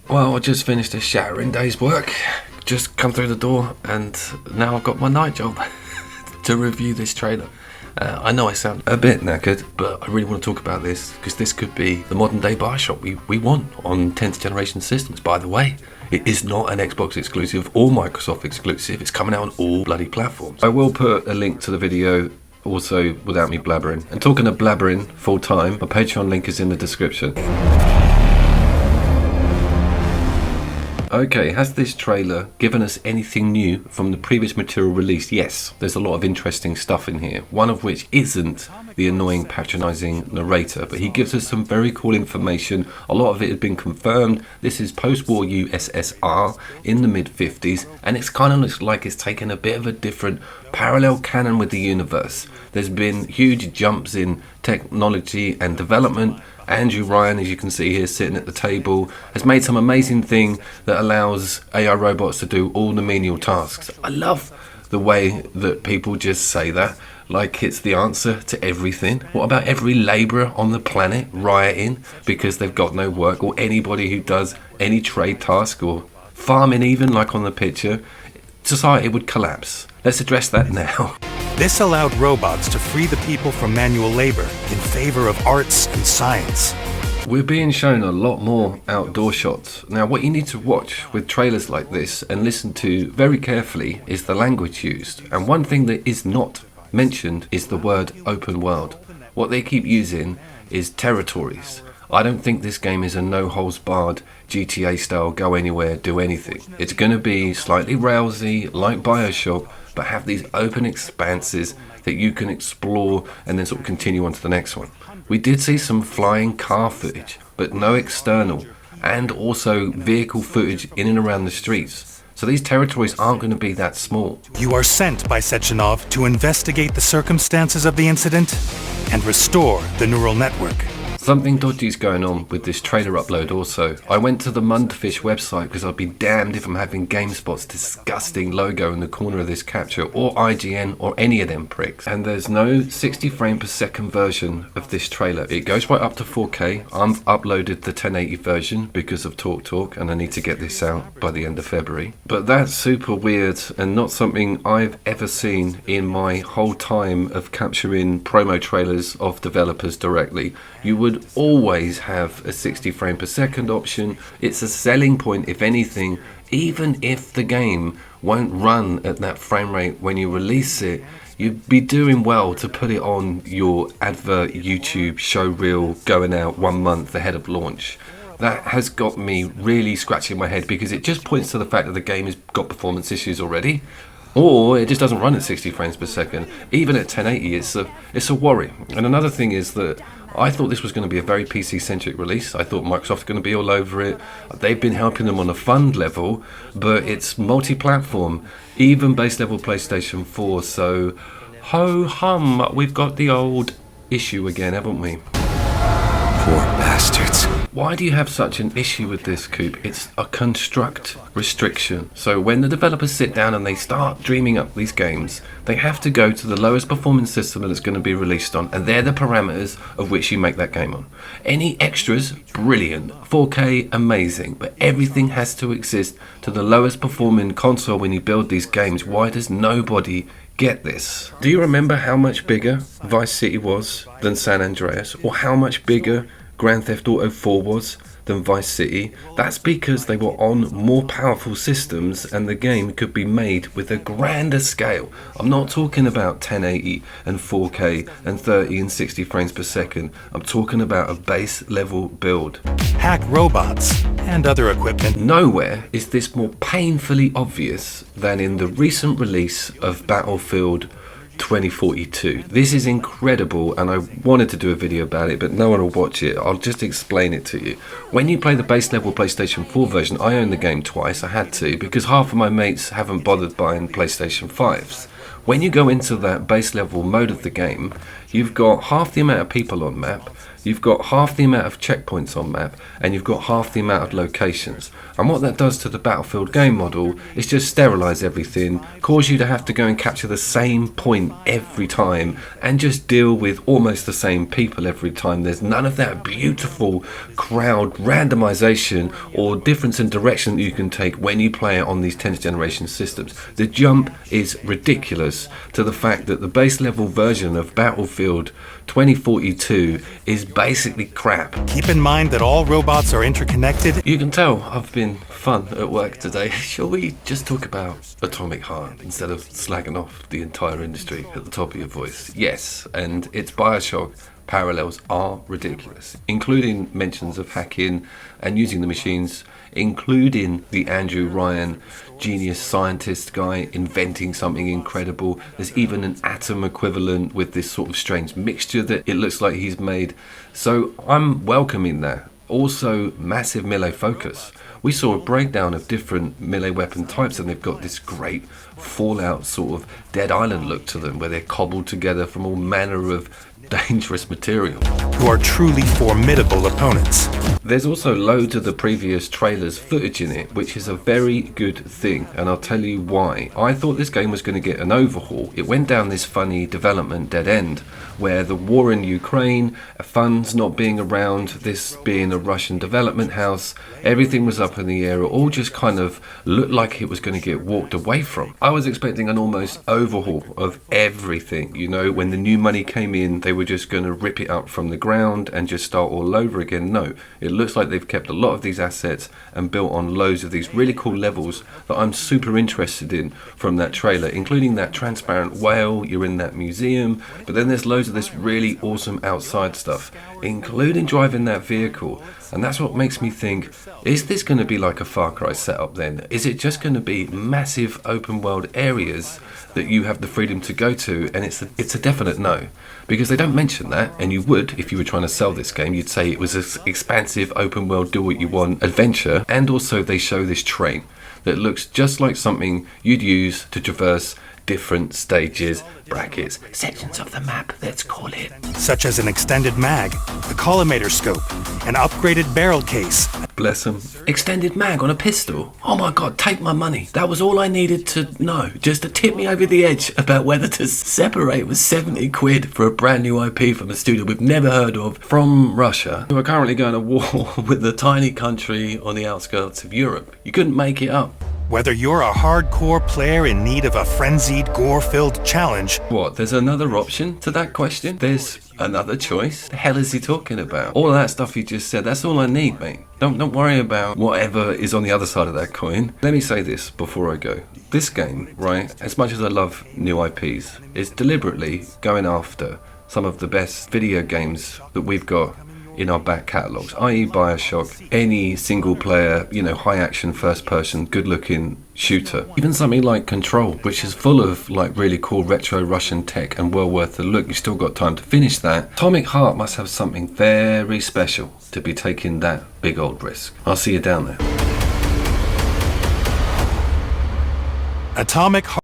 Well, I just finished a shattering day's work. Just come through the door and now I've got my night job to review this trailer. I know I sound a bit knackered, but I really want to talk about this because this could be the modern day Bioshock we want on 10th generation systems. By the way, it is not an Xbox exclusive or Microsoft exclusive. It's coming out on all bloody platforms. I will put a link to the video also without me blabbering. And talking of blabbering full time, my Patreon link is in the description. Okay, has this trailer given us anything new from the previous material released? Yes, there's a lot of interesting stuff in here, one of which isn't the annoying patronising narrator, but he gives us some very cool information. A lot of it has been confirmed. This is post-war USSR in the mid-50s, and it's kind of looks like it's taken a bit of a different parallel canon with the universe. There's been huge jumps in technology and development. Andrew Ryan, as you can see here sitting at the table, has made some amazing thing that allows AI robots to do all the menial tasks. I love the way that people just say that, like it's the answer to everything. What about every labourer on the planet rioting because they've got no work, or anybody who does any trade task or farming even, like on the picture? Society would collapse. Let's address that now. This allowed robots to free the people from manual labor in favor of arts and science. We're being shown a lot more outdoor shots. Now, what you need to watch with trailers like this and listen to very carefully is the language used. And one thing that is not mentioned is the word open world. What they keep using is territories. I don't think this game is a no-holds-barred GTA style go anywhere, do anything. It's going to be slightly rousy, like Bioshock, but have these open expanses that you can explore and then sort of continue on to the next one. We did see some flying car footage, but no external, and also vehicle footage in and around the streets. So these territories aren't going to be that small. You are sent by Sechenov to investigate the circumstances of the incident and restore the neural network. Something dodgy's going on with this trailer upload also. I went to the Mundfish website because I'd be damned if I'm having GameSpot's disgusting logo in the corner of this capture, or IGN, or any of them pricks. And there's no 60 frame per second version of this trailer. It goes right up to 4K. I've uploaded the 1080 version because of Talk, and I need to get this out by the end of February. But that's super weird and not something I've ever seen in my whole time of capturing promo trailers of developers directly. You would always have a 60 frame per second option. It's a selling point, if anything. Even if the game won't run at that frame rate when you release it, you'd be doing well to put it on your advert YouTube show reel going out 1 month ahead of launch. That has got me really scratching my head because it just points to the fact that the game has got performance issues already, or it just doesn't run at 60 frames per second. Even at 1080, it's a worry. And another thing is that I thought this was going to be a very PC-centric release. I thought Microsoft was going to be all over it. They've been helping them on a fund level, but it's multi-platform, even base level PlayStation 4. So, ho-hum, we've got the old issue again, haven't we? Poor bastards. Why do you have such an issue with this, Coop? It's a construct restriction. So when the developers sit down and they start dreaming up these games, they have to go to the lowest performance system that it's going to be released on, and they're the parameters of which you make that game on. Any extras, brilliant. 4K, amazing. But everything has to exist to the lowest performing console when you build these games. Why does nobody get this? Do you remember how much bigger Vice City was than San Andreas, or how much bigger Grand Theft Auto 4 was than Vice City? That's because they were on more powerful systems and the game could be made with a grander scale. I'm not talking about 1080 and 4K and 30 and 60 frames per second. I'm talking about a base level build. Hack robots and other equipment. Nowhere is this more painfully obvious than in the recent release of Battlefield 2042. This is incredible, and I wanted to do a video about it, but no one will watch it. I'll just explain it to you. When you play the base level PlayStation 4 version, I own the game twice. I had to, because half of my mates haven't bothered buying PlayStation 5s. When you go into that base level mode of the game, you've got half the amount of people on map, you've got half the amount of checkpoints on map, and you've got half the amount of locations. And what that does to the Battlefield game model is just sterilize everything, cause you to have to go and capture the same point every time, and just deal with almost the same people every time. There's none of that beautiful crowd randomization or difference in direction that you can take when you play it on these 10th generation systems. The jump is ridiculous to the fact that the base level version of Battlefield 2042 is basically crap. Keep in mind that all robots are interconnected. You can tell I've been fun at work today. Shall we just talk about Atomic Heart instead of slagging off the entire industry at the top of your voice? Yes, and its Bioshock parallels are ridiculous, including mentions of hacking and using the machines, including the Andrew Ryan genius scientist guy inventing something incredible. There's even an atom equivalent with this sort of strange mixture that it looks like he's made. So I'm welcoming that. Also, massive melee focus. We saw a breakdown of different melee weapon types, and they've got this great Fallout sort of Dead Island look to them, where they're cobbled together from all manner of dangerous material. Who are truly formidable opponents. There's also loads of the previous trailers footage in it, which is a very good thing, and I'll tell you why. I thought this game was going to get an overhaul. It went down this funny development dead end, where the war in Ukraine, funds not being around, this being a Russian development house, everything was up in the air. It all just kind of looked like it was going to get walked away from. I was expecting an almost overhaul of everything. You know, when the new money came in, they were just going to rip it up from the ground and just start all over again. No, it looks like they've kept a lot of these assets and built on loads of these really cool levels that I'm super interested in from that trailer, including that transparent whale. You're in that museum, but then there's loads of this really awesome outside stuff, including driving that vehicle. And that's what makes me think, is this going to be like a Far Cry setup then? Is it just going to be massive open world areas that you have the freedom to go to? And it's a definite no, because they don't mention that. And you would, if you were trying to sell this game, you'd say it was an expansive open world, do what you want adventure. And also they show this train that looks just like something you'd use to traverse different stages, brackets, sections of the map, let's call it. Such as an extended mag, a collimator scope, an upgraded barrel case. Bless them. Extended mag on a pistol? Oh my god, take my money. That was all I needed to know, just to tip me over the edge about whether to separate with 70 quid for a brand new IP from a studio we've never heard of from Russia, who are currently going to war with a tiny country on the outskirts of Europe. You couldn't make it up. Whether you're a hardcore player in need of a frenzied, gore-filled challenge... What, there's another option to that question? There's another choice? The hell is he talking about? All of that stuff he just said, that's all I need, mate. Don't worry about whatever is on the other side of that coin. Let me say this before I go. This game, right, as much as I love new IPs, is deliberately going after some of the best video games that we've got in our back catalogues, i.e. Bioshock, any single player, you know, high action, first person, good looking shooter. Even something like Control, which is full of like really cool retro Russian tech and well worth the look. You've still got time to finish that. Atomic Heart must have something very special to be taking that big old risk. I'll see you down there. Atomic Heart.